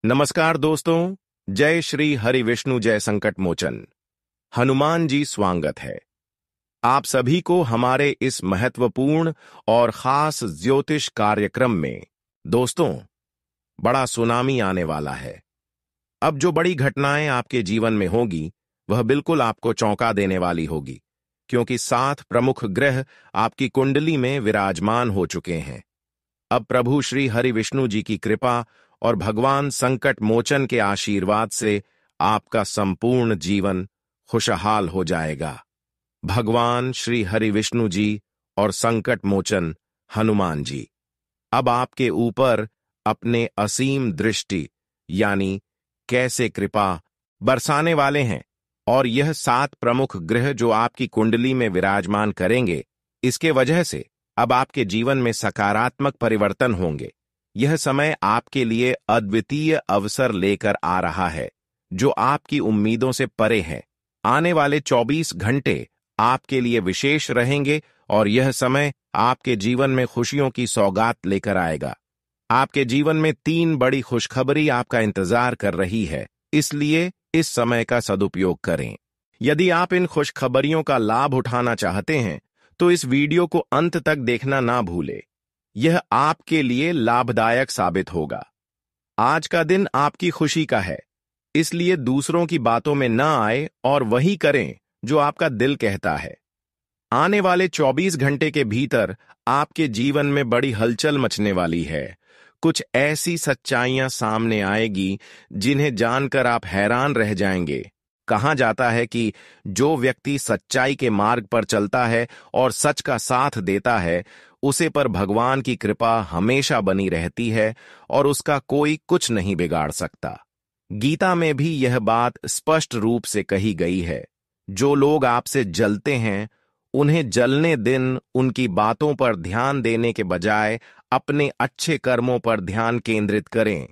नमस्कार दोस्तों, जय श्री हरि विष्णु जय संकट मोचन। हनुमान जी स्वागत है आप सभी को हमारे इस महत्वपूर्ण और खास ज्योतिष कार्यक्रम में। दोस्तों, बड़ा सुनामी आने वाला है। अब जो बड़ी घटनाएं आपके जीवन में होगी वह बिल्कुल आपको चौंका देने वाली होगी, क्योंकि 7 प्रमुख ग्रह आपकी कुंडली में विराजमान हो चुके हैं। अब प्रभु श्री हरि विष्णु जी की कृपा और भगवान संकट मोचन के आशीर्वाद से आपका संपूर्ण जीवन खुशहाल हो जाएगा। भगवान श्री हरि विष्णु जी और संकट मोचन हनुमान जी अब आपके ऊपर अपने असीम दृष्टि यानी कैसे कृपा बरसाने वाले हैं। और यह 7 प्रमुख ग्रह जो आपकी कुंडली में विराजमान करेंगे, इसके वजह से अब आपके जीवन में सकारात्मक परिवर्तन होंगे। यह समय आपके लिए अद्वितीय अवसर लेकर आ रहा है जो आपकी उम्मीदों से परे है। आने वाले 24 घंटे आपके लिए विशेष रहेंगे और यह समय आपके जीवन में खुशियों की सौगात लेकर आएगा। आपके जीवन में 3 बड़ी खुशखबरी आपका इंतजार कर रही है, इसलिए इस समय का सदुपयोग करें। यदि आप इन खुशखबरियों का लाभ उठाना चाहते हैं तो इस वीडियो को अंत तक देखना ना भूलें। यह आपके लिए लाभदायक साबित होगा। आज का दिन आपकी खुशी का है, इसलिए दूसरों की बातों में न आए और वही करें जो आपका दिल कहता है। आने वाले 24 घंटे के भीतर आपके जीवन में बड़ी हलचल मचने वाली है। कुछ ऐसी सच्चाइयां सामने आएगी जिन्हें जानकर आप हैरान रह जाएंगे। कहा जाता है कि जो व्यक्ति सच्चाई के मार्ग पर चलता है और सच का साथ देता है, उसे पर भगवान की कृपा हमेशा बनी रहती है और उसका कोई कुछ नहीं बिगाड़ सकता। गीता में भी यह बात स्पष्ट रूप से कही गई है। जो लोग आपसे जलते हैं, उन्हें जलने दिन उनकी बातों पर ध्यान देने के बजाय अपने अच्छे कर्मों पर ध्यान केंद्रित करें।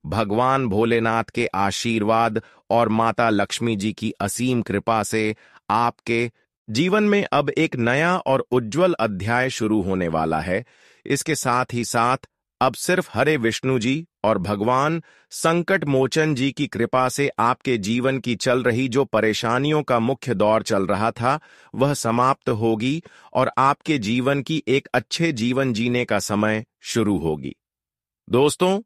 भगवान भोलेनाथ के आशीर्वाद और माता लक्ष्मी जी की असीम कृपा से आपके जीवन में अब एक नया और उज्जवल अध्याय शुरू होने वाला है। इसके साथ ही साथ अब सिर्फ हरे विष्णु जी और भगवान संकट मोचन जी की कृपा से आपके जीवन की चल रही जो परेशानियों का मुख्य दौर चल रहा था, वह समाप्त होगी और आपके जीवन की एक अच्छे जीवन जीने का समय शुरू होगी। दोस्तों,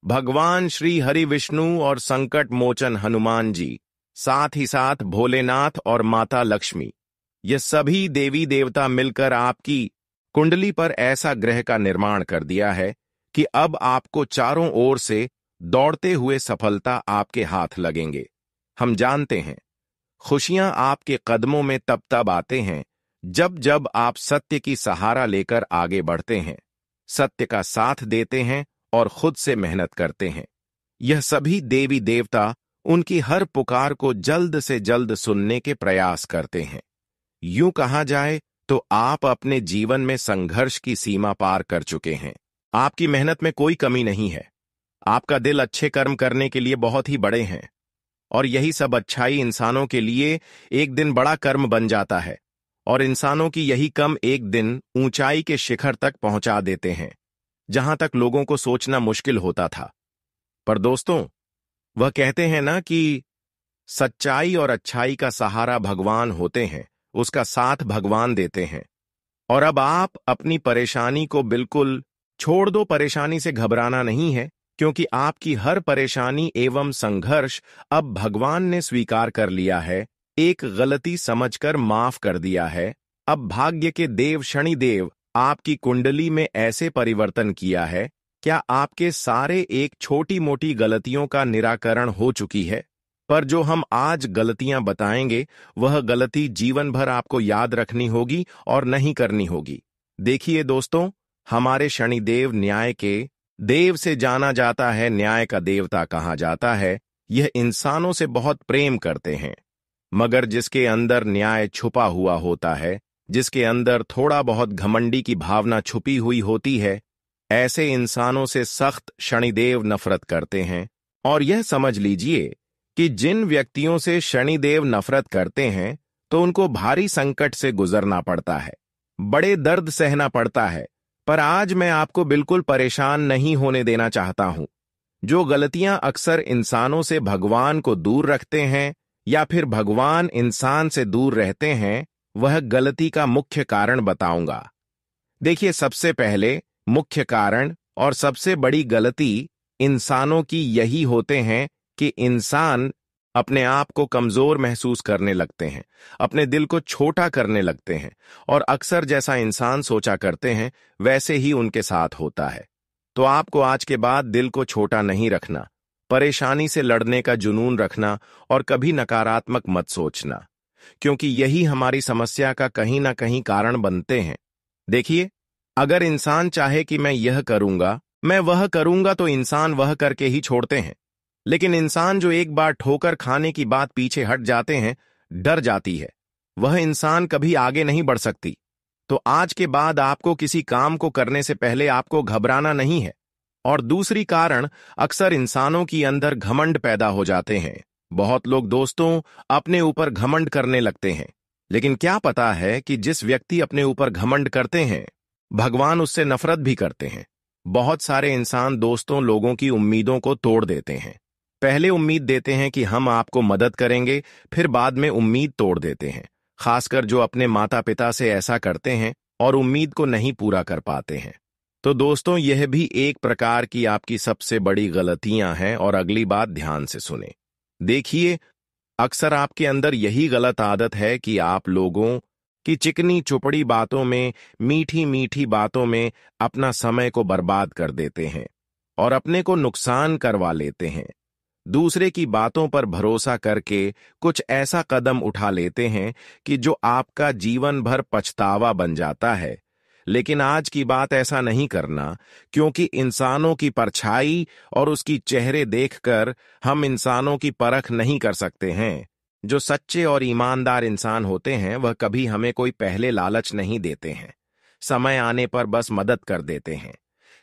भगवान श्री हरि विष्णु और संकट मोचन हनुमान जी, साथ ही साथ भोलेनाथ और माता लक्ष्मी, ये सभी देवी देवता मिलकर आपकी कुंडली पर ऐसा ग्रह का निर्माण कर दिया है कि अब आपको चारों ओर से दौड़ते हुए सफलता आपके हाथ लगेंगे। हम जानते हैं, खुशियां आपके कदमों में तब तब आते हैं जब जब आप सत्य की सहारा लेकर आगे बढ़ते हैं, सत्य का साथ देते हैं और खुद से मेहनत करते हैं। यह सभी देवी देवता उनकी हर पुकार को जल्द से जल्द सुनने के प्रयास करते हैं। यूं कहा जाए तो आप अपने जीवन में संघर्ष की सीमा पार कर चुके हैं। आपकी मेहनत में कोई कमी नहीं है। आपका दिल अच्छे कर्म करने के लिए बहुत ही बड़े हैं और यही सब अच्छाई इंसानों के लिए एक दिन बड़ा कर्म बन जाता है और इंसानों की यही कम एक दिन ऊंचाई के शिखर तक पहुंचा देते हैं, जहां तक लोगों को सोचना मुश्किल होता था। पर दोस्तों, वह कहते हैं ना कि सच्चाई और अच्छाई का सहारा भगवान होते हैं, उसका साथ भगवान देते हैं। और अब आप अपनी परेशानी को बिल्कुल छोड़ दो। परेशानी से घबराना नहीं है, क्योंकि आपकी हर परेशानी एवं संघर्ष अब भगवान ने स्वीकार कर लिया है, एक गलती समझकर माफ कर दिया है। अब भाग्य के देव शनिदेव आपकी कुंडली में ऐसे परिवर्तन किया है, क्या आपके सारे एक छोटी मोटी गलतियों का निराकरण हो चुकी है। पर जो हम आज गलतियां बताएंगे, वह गलती जीवन भर आपको याद रखनी होगी और नहीं करनी होगी। देखिए दोस्तों, हमारे शनिदेव न्याय के देव से जाना जाता है, न्याय का देवता कहा जाता है। यह इंसानों से बहुत प्रेम करते हैं, मगर जिसके अंदर न्याय छुपा हुआ होता है, जिसके अंदर थोड़ा बहुत घमंडी की भावना छुपी हुई होती है, ऐसे इंसानों से सख्त शनिदेव नफरत करते हैं। और यह समझ लीजिए कि जिन व्यक्तियों से शनिदेव नफरत करते हैं, तो उनको भारी संकट से गुजरना पड़ता है, बड़े दर्द सहना पड़ता है। पर आज मैं आपको बिल्कुल परेशान नहीं होने देना चाहता हूं। जो गलतियां अक्सर इंसानों से भगवान को दूर रखते हैं या फिर भगवान इंसान से दूर रहते हैं, वह गलती का मुख्य कारण बताऊंगा। देखिए, सबसे पहले मुख्य कारण और सबसे बड़ी गलती इंसानों की यही होते हैं कि इंसान अपने आप को कमजोर महसूस करने लगते हैं, अपने दिल को छोटा करने लगते हैं, और अक्सर जैसा इंसान सोचा करते हैं वैसे ही उनके साथ होता है। तो आपको आज के बाद दिल को छोटा नहीं रखना, परेशानी से लड़ने का जुनून रखना और कभी नकारात्मक मत सोचना, क्योंकि यही हमारी समस्या का कहीं ना कहीं कारण बनते हैं। देखिए, अगर इंसान चाहे कि मैं यह करूंगा, मैं वह करूंगा, तो इंसान वह करके ही छोड़ते हैं। लेकिन इंसान जो एक बार ठोकर खाने की बात पीछे हट जाते हैं, डर जाती है, वह इंसान कभी आगे नहीं बढ़ सकती। तो आज के बाद आपको किसी काम को करने से पहले आपको घबराना नहीं है। और दूसरी कारण, अक्सर इंसानों की अंदर घमंड पैदा हो जाते हैं। बहुत लोग दोस्तों अपने ऊपर घमंड करने लगते हैं, लेकिन क्या पता है कि जिस व्यक्ति अपने ऊपर घमंड करते हैं, भगवान उससे नफरत भी करते हैं। बहुत सारे इंसान दोस्तों लोगों की उम्मीदों को तोड़ देते हैं। पहले उम्मीद देते हैं कि हम आपको मदद करेंगे, फिर बाद में उम्मीद तोड़ देते हैं। खासकर जो अपने माता पिता से ऐसा करते हैं और उम्मीद को नहीं पूरा कर पाते हैं। तो दोस्तों, यह भी एक प्रकार की आपकी सबसे बड़ी गलतियां हैं। और अगली बात ध्यान से सुने। देखिए, अक्सर आपके अंदर यही गलत आदत है कि आप लोगों की चिकनी चुपड़ी बातों में, मीठी मीठी बातों में अपना समय को बर्बाद कर देते हैं और अपने को नुकसान करवा लेते हैं। दूसरे की बातों पर भरोसा करके कुछ ऐसा कदम उठा लेते हैं कि जो आपका जीवन भर पछतावा बन जाता है। लेकिन आज की बात ऐसा नहीं करना, क्योंकि इंसानों की परछाई और उसकी चेहरे देखकर हम इंसानों की परख नहीं कर सकते हैं। जो सच्चे और ईमानदार इंसान होते हैं, वह कभी हमें कोई पहले लालच नहीं देते हैं, समय आने पर बस मदद कर देते हैं।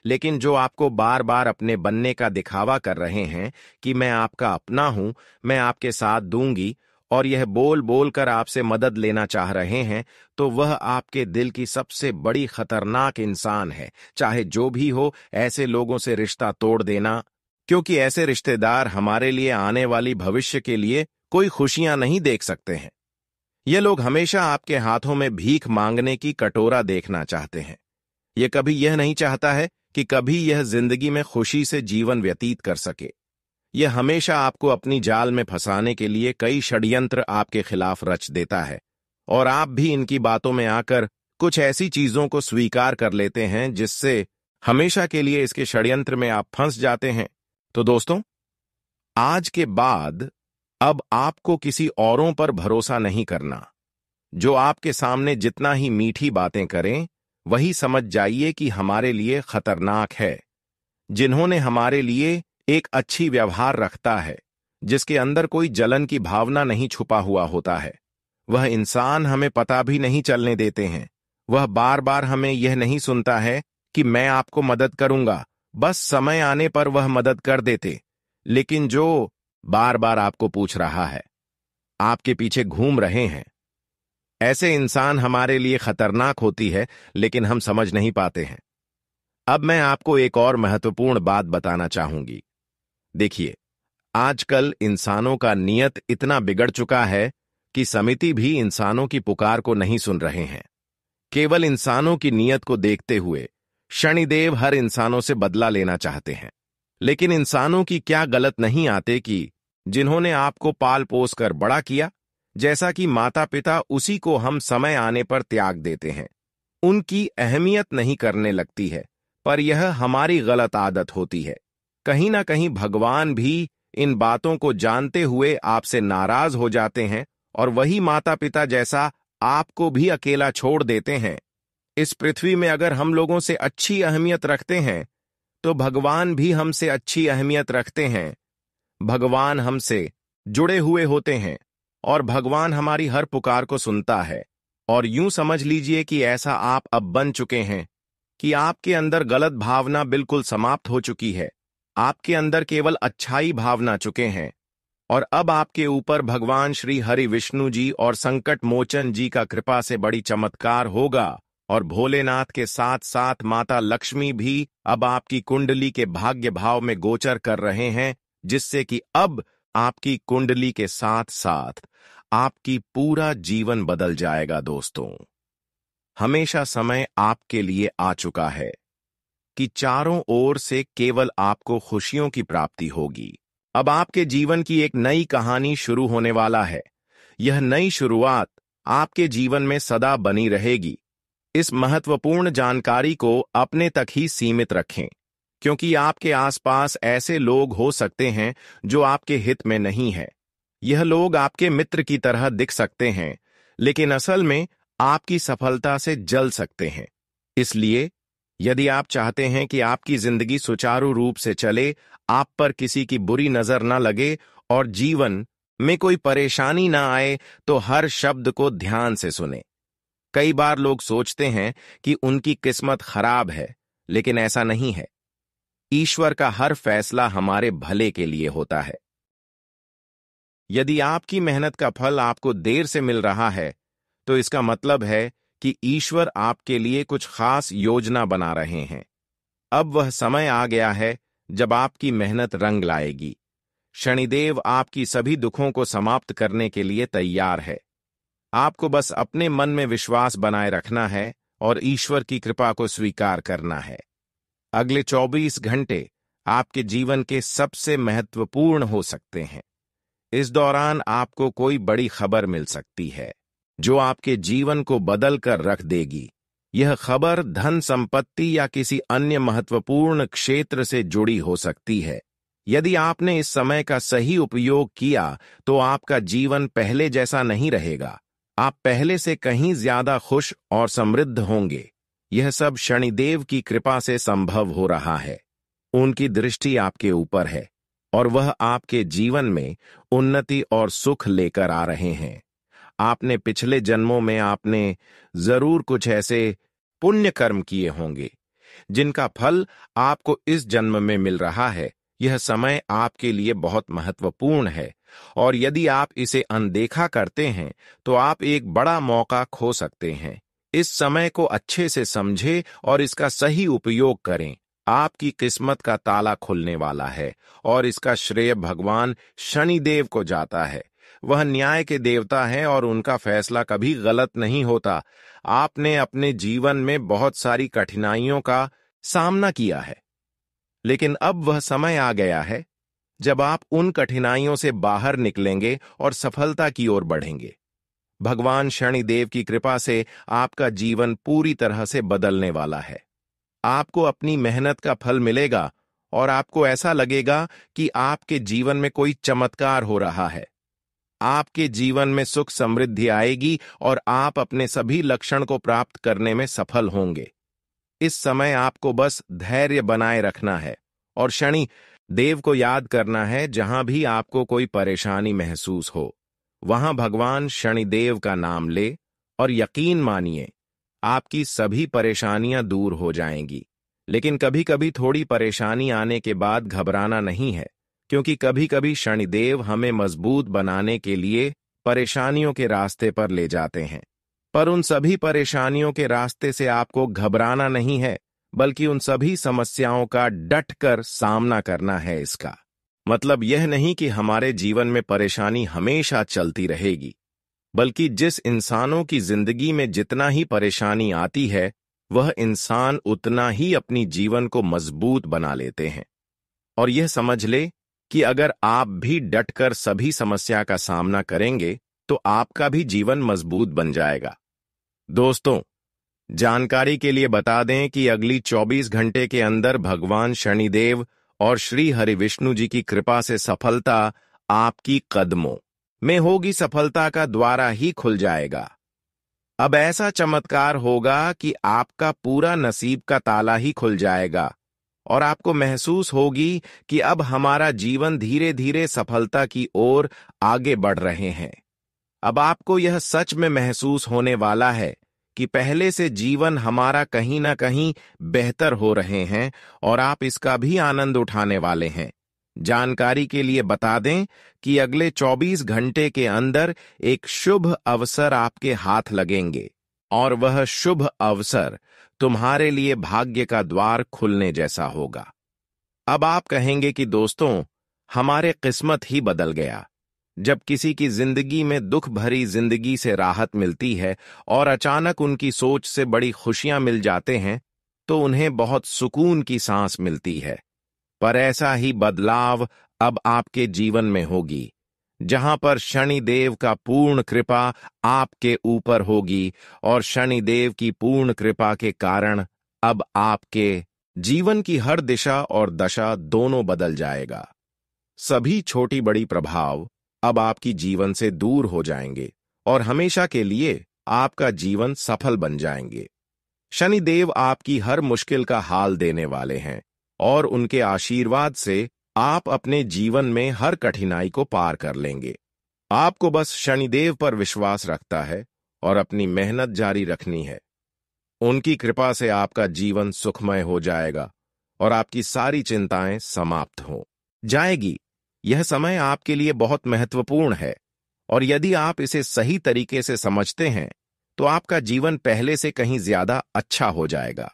लेकिन जो आपको बार बार अपने बनने का दिखावा कर रहे हैं कि मैं आपका अपना हूं, मैं आपके साथ दूंगी, और यह बोल बोल कर आपसे मदद लेना चाह रहे हैं, तो वह आपके दिल की सबसे बड़ी खतरनाक इंसान है। चाहे जो भी हो, ऐसे लोगों से रिश्ता तोड़ देना, क्योंकि ऐसे रिश्तेदार हमारे लिए आने वाली भविष्य के लिए कोई खुशियां नहीं देख सकते हैं। ये लोग हमेशा आपके हाथों में भीख मांगने की कटोरा देखना चाहते हैं। ये कभी यह नहीं चाहता है कि कभी यह जिंदगी में खुशी से जीवन व्यतीत कर सके। यह हमेशा आपको अपनी जाल में फंसाने के लिए कई षड्यंत्र आपके खिलाफ रच देता है, और आप भी इनकी बातों में आकर कुछ ऐसी चीजों को स्वीकार कर लेते हैं जिससे हमेशा के लिए इसके षड्यंत्र में आप फंस जाते हैं। तो दोस्तों, आज के बाद अब आपको किसी औरों पर भरोसा नहीं करना। जो आपके सामने जितना ही मीठी बातें करें, वही समझ जाइए कि हमारे लिए खतरनाक है। जिन्होंने हमारे लिए एक अच्छी व्यवहार रखता है, जिसके अंदर कोई जलन की भावना नहीं छुपा हुआ होता है, वह इंसान हमें पता भी नहीं चलने देते हैं। वह बार बार हमें यह नहीं सुनता है कि मैं आपको मदद करूंगा, बस समय आने पर वह मदद कर देते। लेकिन जो बार बार आपको पूछ रहा है, आपके पीछे घूम रहे हैं, ऐसे इंसान हमारे लिए खतरनाक होती है, लेकिन हम समझ नहीं पाते हैं। अब मैं आपको एक और महत्वपूर्ण बात बताना चाहूंगी। देखिए, आजकल इंसानों का नियत इतना बिगड़ चुका है कि समिति भी इंसानों की पुकार को नहीं सुन रहे हैं। केवल इंसानों की नियत को देखते हुए शनिदेव हर इंसानों से बदला लेना चाहते हैं। लेकिन इंसानों की क्या गलत नहीं आते कि जिन्होंने आपको पाल पोस कर बड़ा किया, जैसा कि माता पिता, उसी को हम समय आने पर त्याग देते हैं। उनकी अहमियत नहीं करने लगती है, पर यह हमारी गलत आदत होती है। कहीं ना कहीं भगवान भी इन बातों को जानते हुए आपसे नाराज हो जाते हैं, और वही माता पिता जैसा आपको भी अकेला छोड़ देते हैं। इस पृथ्वी में अगर हम लोगों से अच्छी अहमियत रखते हैं, तो भगवान भी हमसे अच्छी अहमियत रखते हैं। भगवान हमसे जुड़े हुए होते हैं, और भगवान हमारी हर पुकार को सुनता है। और यूं समझ लीजिए कि ऐसा आप अब बन चुके हैं कि आपके अंदर गलत भावना बिल्कुल समाप्त हो चुकी है। आपके अंदर केवल अच्छाई भावना चुके हैं, और अब आपके ऊपर भगवान श्री हरि विष्णु जी और संकट मोचन जी का कृपा से बड़ी चमत्कार होगा। और भोलेनाथ के साथ साथ माता लक्ष्मी भी अब आपकी कुंडली के भाग्य भाव में गोचर कर रहे हैं, जिससे कि अब आपकी कुंडली के साथ साथ आपकी पूरा जीवन बदल जाएगा। दोस्तों, हमेशा समय आपके लिए आ चुका है कि चारों ओर से केवल आपको खुशियों की प्राप्ति होगी। अब आपके जीवन की एक नई कहानी शुरू होने वाला है। यह नई शुरुआत आपके जीवन में सदा बनी रहेगी। इस महत्वपूर्ण जानकारी को अपने तक ही सीमित रखें, क्योंकि आपके आसपास ऐसे लोग हो सकते हैं जो आपके हित में नहीं है। यह लोग आपके मित्र की तरह दिख सकते हैं, लेकिन असल में आपकी सफलता से जल सकते हैं। इसलिए यदि आप चाहते हैं कि आपकी जिंदगी सुचारू रूप से चले, आप पर किसी की बुरी नजर न लगे और जीवन में कोई परेशानी ना आए, तो हर शब्द को ध्यान से सुने। कई बार लोग सोचते हैं कि उनकी किस्मत खराब है, लेकिन ऐसा नहीं है। ईश्वर का हर फैसला हमारे भले के लिए होता है। यदि आपकी मेहनत का फल आपको देर से मिल रहा है, तो इसका मतलब है कि ईश्वर आपके लिए कुछ खास योजना बना रहे हैं। अब वह समय आ गया है जब आपकी मेहनत रंग लाएगी। शनिदेव आपकी सभी दुखों को समाप्त करने के लिए तैयार है। आपको बस अपने मन में विश्वास बनाए रखना है और ईश्वर की कृपा को स्वीकार करना है। अगले 24 घंटे आपके जीवन के सबसे महत्वपूर्ण हो सकते हैं। इस दौरान आपको कोई बड़ी खबर मिल सकती है जो आपके जीवन को बदल कर रख देगी। यह खबर धन संपत्ति या किसी अन्य महत्वपूर्ण क्षेत्र से जुड़ी हो सकती है। यदि आपने इस समय का सही उपयोग किया तो आपका जीवन पहले जैसा नहीं रहेगा। आप पहले से कहीं ज्यादा खुश और समृद्ध होंगे। यह सब शनिदेव की कृपा से संभव हो रहा है। उनकी दृष्टि आपके ऊपर है और वह आपके जीवन में उन्नति और सुख लेकर आ रहे हैं। आपने पिछले जन्मों में आपने जरूर कुछ ऐसे पुण्य कर्म किए होंगे जिनका फल आपको इस जन्म में मिल रहा है। यह समय आपके लिए बहुत महत्वपूर्ण है और यदि आप इसे अनदेखा करते हैं तो आप एक बड़ा मौका खो सकते हैं। इस समय को अच्छे से समझें और इसका सही उपयोग करें। आपकी किस्मत का ताला खुलने वाला है और इसका श्रेय भगवान शनिदेव को जाता है। वह न्याय के देवता हैं और उनका फैसला कभी गलत नहीं होता। आपने अपने जीवन में बहुत सारी कठिनाइयों का सामना किया है, लेकिन अब वह समय आ गया है जब आप उन कठिनाइयों से बाहर निकलेंगे और सफलता की ओर बढ़ेंगे। भगवान शनिदेव की कृपा से आपका जीवन पूरी तरह से बदलने वाला है। आपको अपनी मेहनत का फल मिलेगा और आपको ऐसा लगेगा कि आपके जीवन में कोई चमत्कार हो रहा है। आपके जीवन में सुख समृद्धि आएगी और आप अपने सभी लक्ष्य को प्राप्त करने में सफल होंगे। इस समय आपको बस धैर्य बनाए रखना है और शनि देव को याद करना है। जहां भी आपको कोई परेशानी महसूस हो, वहां भगवान शनिदेव का नाम ले और यकीन मानिए आपकी सभी परेशानियां दूर हो जाएंगी। लेकिन कभी कभी थोड़ी परेशानी आने के बाद घबराना नहीं है, क्योंकि कभी कभी शनिदेव हमें मजबूत बनाने के लिए परेशानियों के रास्ते पर ले जाते हैं। पर उन सभी परेशानियों के रास्ते से आपको घबराना नहीं है, बल्कि उन सभी समस्याओं का डटकर सामना करना है। इसका मतलब यह नहीं कि हमारे जीवन में परेशानी हमेशा चलती रहेगी, बल्कि जिस इंसानों की जिंदगी में जितना ही परेशानी आती है, वह इंसान उतना ही अपनी जीवन को मजबूत बना लेते हैं। और यह समझ ले कि अगर आप भी डटकर सभी समस्या का सामना करेंगे तो आपका भी जीवन मजबूत बन जाएगा। दोस्तों, जानकारी के लिए बता दें कि अगली 24 घंटे के अंदर भगवान शनिदेव और श्री हरि विष्णु जी की कृपा से सफलता आपकी कदमों में होगी। सफलता का द्वारा ही खुल जाएगा। अब ऐसा चमत्कार होगा कि आपका पूरा नसीब का ताला ही खुल जाएगा और आपको महसूस होगी कि अब हमारा जीवन धीरे धीरे सफलता की ओर आगे बढ़ रहे हैं। अब आपको यह सच में महसूस होने वाला है कि पहले से जीवन हमारा कहीं ना कहीं बेहतर हो रहे हैं और आप इसका भी आनंद उठाने वाले हैं। जानकारी के लिए बता दें कि अगले 24 घंटे के अंदर एक शुभ अवसर आपके हाथ लगेंगे। और वह शुभ अवसर तुम्हारे लिए भाग्य का द्वार खुलने जैसा होगा। अब आप कहेंगे कि दोस्तों, हमारे किस्मत ही बदल गया। जब किसी की जिंदगी में दुख भरी जिंदगी से राहत मिलती है और अचानक उनकी सोच से बड़ी खुशियां मिल जाते हैं, तो उन्हें बहुत सुकून की सांस मिलती है। पर ऐसा ही बदलाव अब आपके जीवन में होगी, जहां पर शनिदेव का पूर्ण कृपा आपके ऊपर होगी, और शनिदेव की पूर्ण कृपा के कारण अब आपके जीवन की हर दिशा और दशा दोनों बदल जाएगा। सभी छोटी बड़ी प्रभाव अब आपकी जीवन से दूर हो जाएंगे और हमेशा के लिए आपका जीवन सफल बन जाएंगे। शनिदेव आपकी हर मुश्किल का हाल देने वाले हैं और उनके आशीर्वाद से आप अपने जीवन में हर कठिनाई को पार कर लेंगे। आपको बस शनिदेव पर विश्वास रखता है और अपनी मेहनत जारी रखनी है। उनकी कृपा से आपका जीवन सुखमय हो जाएगा और आपकी सारी चिंताएं समाप्त हो जाएगी। यह समय आपके लिए बहुत महत्वपूर्ण है और यदि आप इसे सही तरीके से समझते हैं तो आपका जीवन पहले से कहीं ज्यादा अच्छा हो जाएगा।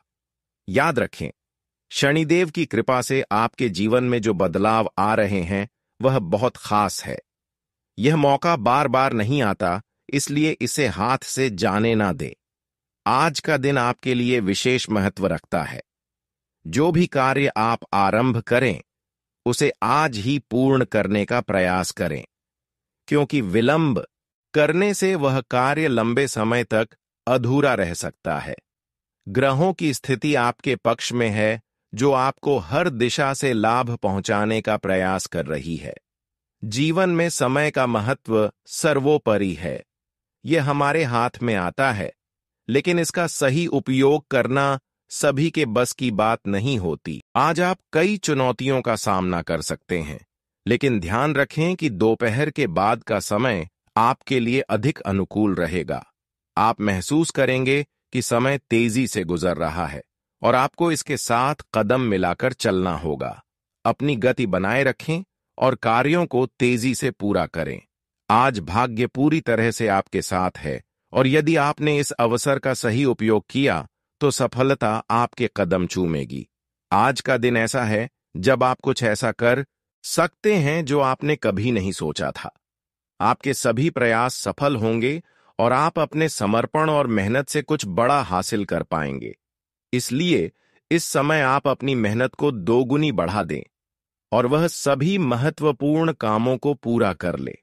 याद रखें, शनिदेव की कृपा से आपके जीवन में जो बदलाव आ रहे हैं वह बहुत खास है। यह मौका बार बार नहीं आता, इसलिए इसे हाथ से जाने ना दें। आज का दिन आपके लिए विशेष महत्व रखता है। जो भी कार्य आप आरंभ करें उसे आज ही पूर्ण करने का प्रयास करें, क्योंकि विलंब करने से वह कार्य लंबे समय तक अधूरा रह सकता है। ग्रहों की स्थिति आपके पक्ष में है, जो आपको हर दिशा से लाभ पहुंचाने का प्रयास कर रही है। जीवन में समय का महत्व सर्वोपरि है। यह हमारे हाथ में आता है, लेकिन इसका सही उपयोग करना सभी के बस की बात नहीं होती। आज आप कई चुनौतियों का सामना कर सकते हैं, लेकिन ध्यान रखें कि दोपहर के बाद का समय आपके लिए अधिक अनुकूल रहेगा। आप महसूस करेंगे कि समय तेजी से गुजर रहा है और आपको इसके साथ कदम मिलाकर चलना होगा। अपनी गति बनाए रखें और कार्यों को तेजी से पूरा करें। आज भाग्य पूरी तरह से आपके साथ है और यदि आपने इस अवसर का सही उपयोग किया तो सफलता आपके कदम चूमेगी। आज का दिन ऐसा है जब आप कुछ ऐसा कर सकते हैं जो आपने कभी नहीं सोचा था। आपके सभी प्रयास सफल होंगे और आप अपने समर्पण और मेहनत से कुछ बड़ा हासिल कर पाएंगे। इसलिए इस समय आप अपनी मेहनत को दोगुनी बढ़ा दें और वह सभी महत्वपूर्ण कामों को पूरा कर ले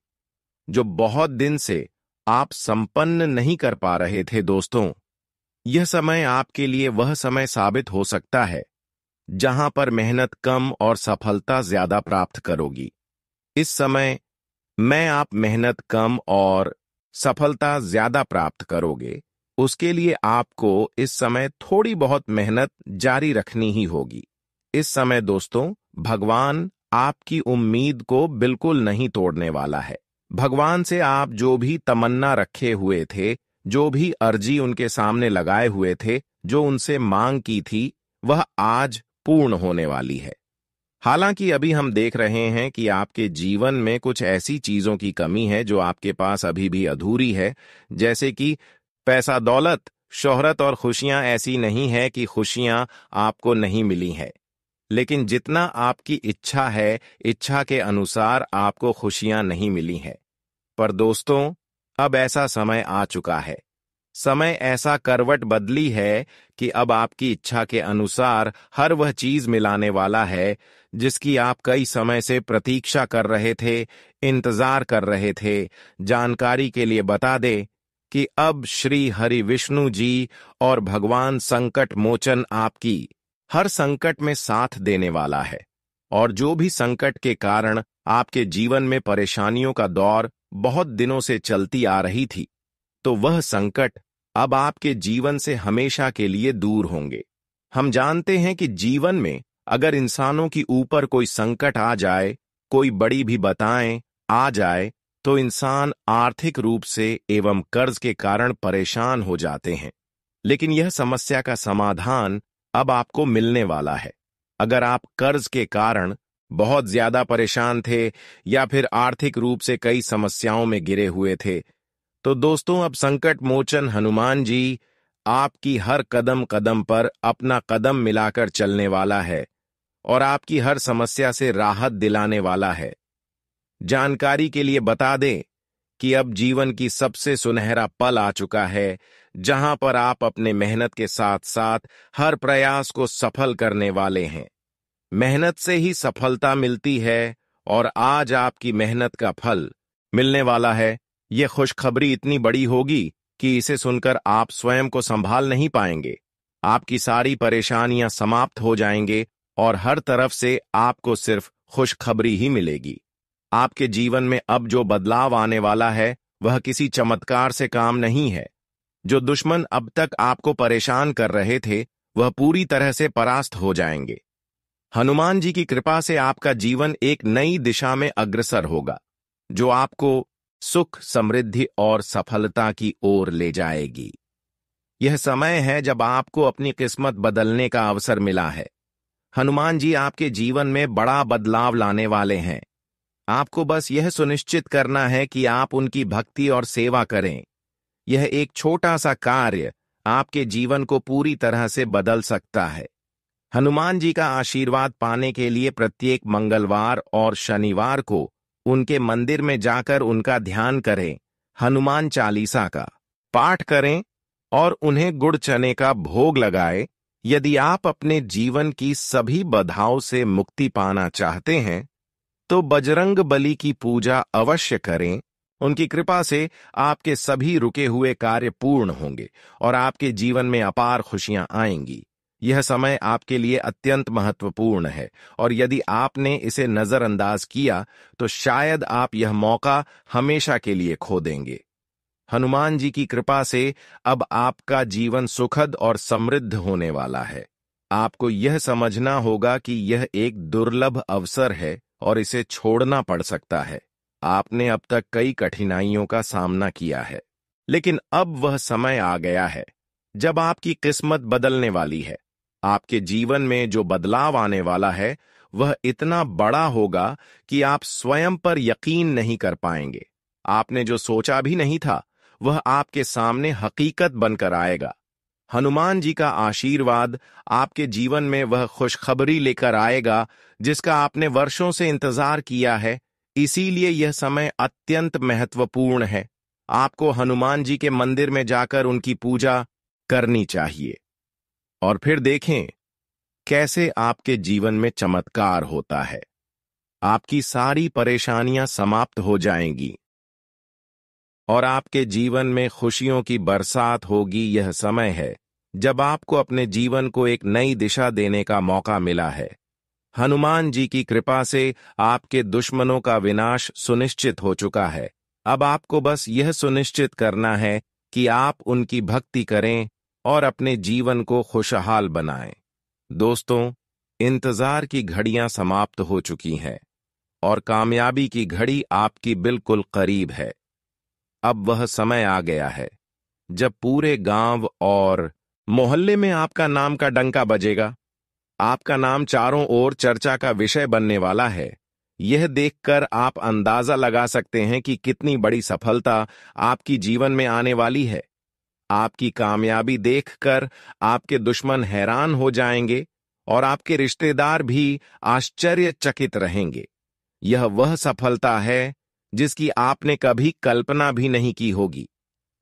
जो बहुत दिन से आप संपन्न नहीं कर पा रहे थे। दोस्तों, यह समय आपके लिए वह समय साबित हो सकता है जहां पर मेहनत कम और सफलता ज्यादा प्राप्त करोगी। इस समय में आप मेहनत कम और सफलता ज्यादा प्राप्त करोगे, उसके लिए आपको इस समय थोड़ी बहुत मेहनत जारी रखनी ही होगी। इस समय दोस्तों, भगवान आपकी उम्मीद को बिल्कुल नहीं तोड़ने वाला है। भगवान से आप जो भी तमन्ना रखे हुए थे, जो भी अर्जी उनके सामने लगाए हुए थे, जो उनसे मांग की थी, वह आज पूर्ण होने वाली है। हालांकि अभी हम देख रहे हैं कि आपके जीवन में कुछ ऐसी चीजों की कमी है जो आपके पास अभी भी अधूरी है, जैसे कि पैसा, दौलत, शोहरत और खुशियां। ऐसी नहीं है कि खुशियां आपको नहीं मिली है, लेकिन जितना आपकी इच्छा है, इच्छा के अनुसार आपको खुशियां नहीं मिली है। पर दोस्तों, अब ऐसा समय आ चुका है। समय ऐसा करवट बदली है कि अब आपकी इच्छा के अनुसार हर वह चीज मिलाने वाला है जिसकी आप कई समय से प्रतीक्षा कर रहे थे, इंतजार कर रहे थे। जानकारी के लिए बता दें कि अब श्री हरि विष्णु जी और भगवान संकट मोचन आपकी हर संकट में साथ देने वाला है, और जो भी संकट के कारण आपके जीवन में परेशानियों का दौर बहुत दिनों से चलती आ रही थी, तो वह संकट अब आपके जीवन से हमेशा के लिए दूर होंगे। हम जानते हैं कि जीवन में अगर इंसानों की ऊपर कोई संकट आ जाए, कोई बड़ी भी बताएं आ जाए, तो इंसान आर्थिक रूप से एवं कर्ज के कारण परेशान हो जाते हैं। लेकिन यह समस्या का समाधान अब आपको मिलने वाला है। अगर आप कर्ज के कारण बहुत ज्यादा परेशान थे या फिर आर्थिक रूप से कई समस्याओं में गिरे हुए थे, तो दोस्तों, अब संकट मोचन हनुमान जी आपकी हर कदम कदम पर अपना कदम मिलाकर चलने वाला है और आपकी हर समस्या से राहत दिलाने वाला है। जानकारी के लिए बता दें कि अब जीवन की सबसे सुनहरा पल आ चुका है, जहां पर आप अपने मेहनत के साथ साथ हर प्रयास को सफल करने वाले हैं। मेहनत से ही सफलता मिलती है और आज आपकी मेहनत का फल मिलने वाला है। यह खुशखबरी इतनी बड़ी होगी कि इसे सुनकर आप स्वयं को संभाल नहीं पाएंगे। आपकी सारी परेशानियां समाप्त हो जाएंगे और हर तरफ से आपको सिर्फ खुशखबरी ही मिलेगी। आपके जीवन में अब जो बदलाव आने वाला है वह किसी चमत्कार से काम नहीं है। जो दुश्मन अब तक आपको परेशान कर रहे थे वह पूरी तरह से परास्त हो जाएंगे। हनुमान जी की कृपा से आपका जीवन एक नई दिशा में अग्रसर होगा, जो आपको सुख, समृद्धि और सफलता की ओर ले जाएगी। यह समय है जब आपको अपनी किस्मत बदलने का अवसर मिला है। हनुमान जी आपके जीवन में बड़ा बदलाव लाने वाले हैं। आपको बस यह सुनिश्चित करना है कि आप उनकी भक्ति और सेवा करें। यह एक छोटा सा कार्य आपके जीवन को पूरी तरह से बदल सकता है। हनुमान जी का आशीर्वाद पाने के लिए प्रत्येक मंगलवार और शनिवार को उनके मंदिर में जाकर उनका ध्यान करें, हनुमान चालीसा का पाठ करें और उन्हें गुड़ चने का भोग लगाएं। यदि आप अपने जीवन की सभी बाधाओं से मुक्ति पाना चाहते हैं तो बजरंग बली की पूजा अवश्य करें। उनकी कृपा से आपके सभी रुके हुए कार्य पूर्ण होंगे और आपके जीवन में अपार खुशियां आएंगी। यह समय आपके लिए अत्यंत महत्वपूर्ण है और यदि आपने इसे नजरअंदाज किया तो शायद आप यह मौका हमेशा के लिए खो देंगे। हनुमान जी की कृपा से अब आपका जीवन सुखद और समृद्ध होने वाला है। आपको यह समझना होगा कि यह एक दुर्लभ अवसर है और इसे छोड़ना पड़ सकता है। आपने अब तक कई कठिनाइयों का सामना किया है, लेकिन अब वह समय आ गया है जब आपकी किस्मत बदलने वाली है। आपके जीवन में जो बदलाव आने वाला है वह इतना बड़ा होगा कि आप स्वयं पर यकीन नहीं कर पाएंगे। आपने जो सोचा भी नहीं था वह आपके सामने हकीकत बनकर आएगा। हनुमान जी का आशीर्वाद आपके जीवन में वह खुशखबरी लेकर आएगा जिसका आपने वर्षों से इंतजार किया है। इसीलिए यह समय अत्यंत महत्वपूर्ण है। आपको हनुमान जी के मंदिर में जाकर उनकी पूजा करनी चाहिए और फिर देखें कैसे आपके जीवन में चमत्कार होता है। आपकी सारी परेशानियां समाप्त हो जाएंगी और आपके जीवन में खुशियों की बरसात होगी। यह समय है जब आपको अपने जीवन को एक नई दिशा देने का मौका मिला है। हनुमान जी की कृपा से आपके दुश्मनों का विनाश सुनिश्चित हो चुका है। अब आपको बस यह सुनिश्चित करना है कि आप उनकी भक्ति करें और अपने जीवन को खुशहाल बनाएं। दोस्तों, इंतजार की घड़ियां समाप्त हो चुकी हैं और कामयाबी की घड़ी आपकी बिल्कुल करीब है। अब वह समय आ गया है जब पूरे गांव और मोहल्ले में आपका नाम का डंका बजेगा। आपका नाम चारों ओर चर्चा का विषय बनने वाला है। यह देखकर आप अंदाजा लगा सकते हैं कि कितनी बड़ी सफलता आपकी जीवन में आने वाली है। आपकी कामयाबी देखकर आपके दुश्मन हैरान हो जाएंगे और आपके रिश्तेदार भी आश्चर्यचकित रहेंगे। यह वह सफलता है जिसकी आपने कभी कल्पना भी नहीं की होगी।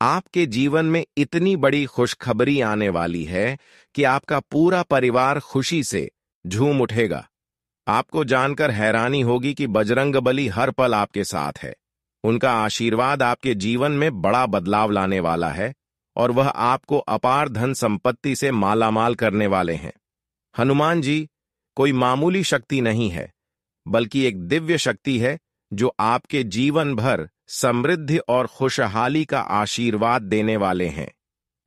आपके जीवन में इतनी बड़ी खुशखबरी आने वाली है कि आपका पूरा परिवार खुशी से झूम उठेगा। आपको जानकर हैरानी होगी कि बजरंगबली हर पल आपके साथ है। उनका आशीर्वाद आपके जीवन में बड़ा बदलाव लाने वाला है और वह आपको अपार धन संपत्ति से मालामाल करने वाले हैं। हनुमान जी कोई मामूली शक्ति नहीं है, बल्कि एक दिव्य शक्ति है जो आपके जीवन भर समृद्धि और खुशहाली का आशीर्वाद देने वाले हैं।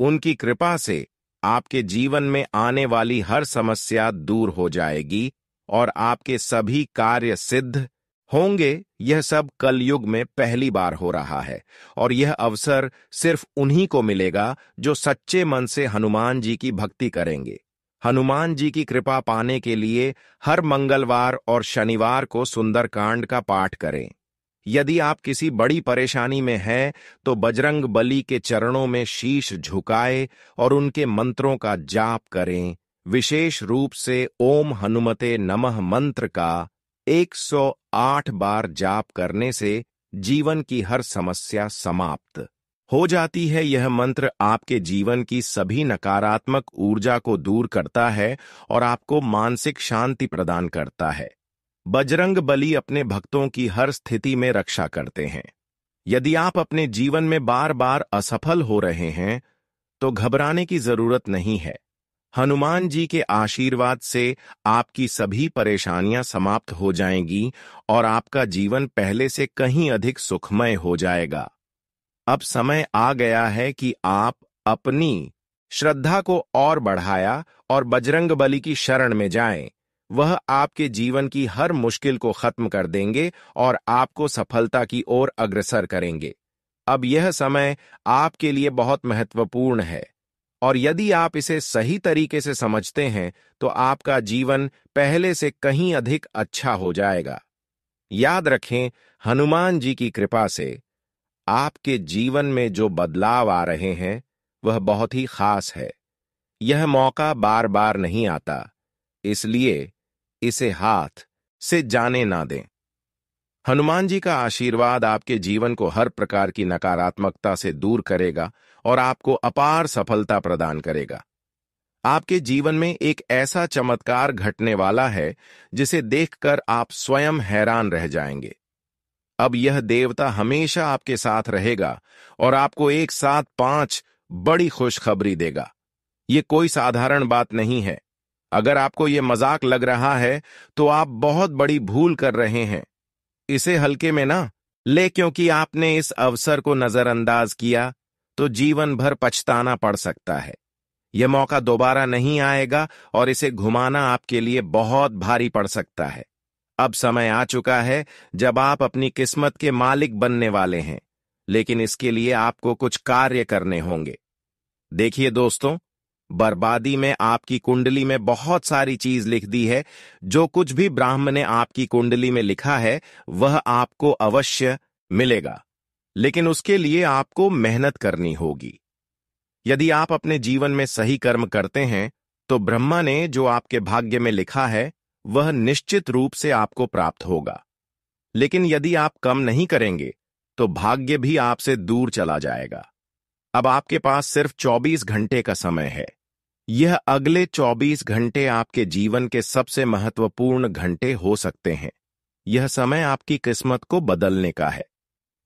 उनकी कृपा से आपके जीवन में आने वाली हर समस्या दूर हो जाएगी और आपके सभी कार्य सिद्ध होंगे। यह सब कलयुग में पहली बार हो रहा है और यह अवसर सिर्फ उन्हीं को मिलेगा जो सच्चे मन से हनुमान जी की भक्ति करेंगे। हनुमान जी की कृपा पाने के लिए हर मंगलवार और शनिवार को सुंदरकांड का पाठ करें। यदि आप किसी बड़ी परेशानी में हैं, तो बजरंग बली के चरणों में शीश झुकाए और उनके मंत्रों का जाप करें। विशेष रूप से ओम हनुमते नमः मंत्र का 108 बार जाप करने से जीवन की हर समस्या समाप्त हो जाती है। यह मंत्र आपके जीवन की सभी नकारात्मक ऊर्जा को दूर करता है और आपको मानसिक शांति प्रदान करता है। बजरंग बली अपने भक्तों की हर स्थिति में रक्षा करते हैं। यदि आप अपने जीवन में बार बार असफल हो रहे हैं, तो घबराने की जरूरत नहीं है। हनुमान जी के आशीर्वाद से आपकी सभी परेशानियां समाप्त हो जाएंगी और आपका जीवन पहले से कहीं अधिक सुखमय हो जाएगा। अब समय आ गया है कि आप अपनी श्रद्धा को और बढ़ाया और बजरंग बली की शरण में जाएं। वह आपके जीवन की हर मुश्किल को खत्म कर देंगे और आपको सफलता की ओर अग्रसर करेंगे। अब यह समय आपके लिए बहुत महत्वपूर्ण है और यदि आप इसे सही तरीके से समझते हैं, तो आपका जीवन पहले से कहीं अधिक अच्छा हो जाएगा। याद रखें, हनुमान जी की कृपा से आपके जीवन में जो बदलाव आ रहे हैं, वह बहुत ही खास है। यह मौका बार बार नहीं आता, इसलिए इसे हाथ से जाने ना दें। हनुमान जी का आशीर्वाद आपके जीवन को हर प्रकार की नकारात्मकता से दूर करेगा और आपको अपार सफलता प्रदान करेगा। आपके जीवन में एक ऐसा चमत्कार घटने वाला है जिसे देखकर आप स्वयं हैरान रह जाएंगे। अब यह देवता हमेशा आपके साथ रहेगा और आपको एक साथ 5 बड़ी खुशखबरी देगा। ये कोई साधारण बात नहीं है। अगर आपको ये मजाक लग रहा है, तो आप बहुत बड़ी भूल कर रहे हैं। इसे हल्के में ना ले, क्योंकि आपने इस अवसर को नजरअंदाज किया तो जीवन भर पछताना पड़ सकता है। यह मौका दोबारा नहीं आएगा और इसे घुमाना आपके लिए बहुत भारी पड़ सकता है। अब समय आ चुका है जब आप अपनी किस्मत के मालिक बनने वाले हैं, लेकिन इसके लिए आपको कुछ कार्य करने होंगे। देखिए दोस्तों, बर्बादी में आपकी कुंडली में बहुत सारी चीज लिख दी है। जो कुछ भी ब्राह्मण ने आपकी कुंडली में लिखा है, वह आपको अवश्य मिलेगा, लेकिन उसके लिए आपको मेहनत करनी होगी। यदि आप अपने जीवन में सही कर्म करते हैं, तो ब्रह्मा ने जो आपके भाग्य में लिखा है, वह निश्चित रूप से आपको प्राप्त होगा। लेकिन यदि आप कम नहीं करेंगे, तो भाग्य भी आपसे दूर चला जाएगा। अब आपके पास सिर्फ 24 घंटे का समय है। यह अगले 24 घंटे आपके जीवन के सबसे महत्वपूर्ण घंटे हो सकते हैं। यह समय आपकी किस्मत को बदलने का है।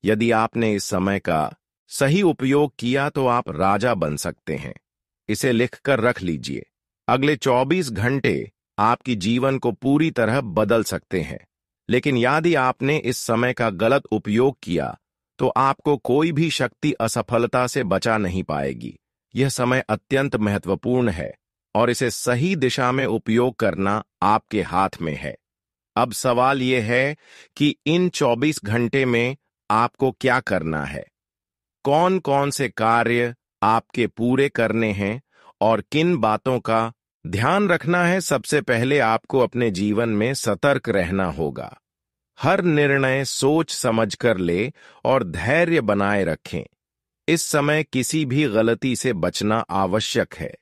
यदि आपने इस समय का सही उपयोग किया, तो आप राजा बन सकते हैं। इसे लिखकर रख लीजिए। अगले 24 घंटे आपकी जीवन को पूरी तरह बदल सकते हैं। लेकिन यदि आपने इस समय का गलत उपयोग किया, तो आपको कोई भी शक्ति असफलता से बचा नहीं पाएगी। यह समय अत्यंत महत्वपूर्ण है और इसे सही दिशा में उपयोग करना आपके हाथ में है। अब सवाल यह है कि इन 24 घंटे में आपको क्या करना है, कौन कौन से कार्य आपके पूरे करने हैं और किन बातों का ध्यान रखना है। सबसे पहले आपको अपने जीवन में सतर्क रहना होगा। हर निर्णय सोच समझकर ले और धैर्य बनाए रखें। इस समय किसी भी गलती से बचना आवश्यक है,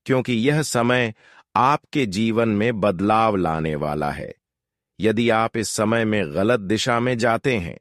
क्योंकि यह समय आपके जीवन में बदलाव लाने वाला है। यदि आप इस समय में गलत दिशा में जाते हैं,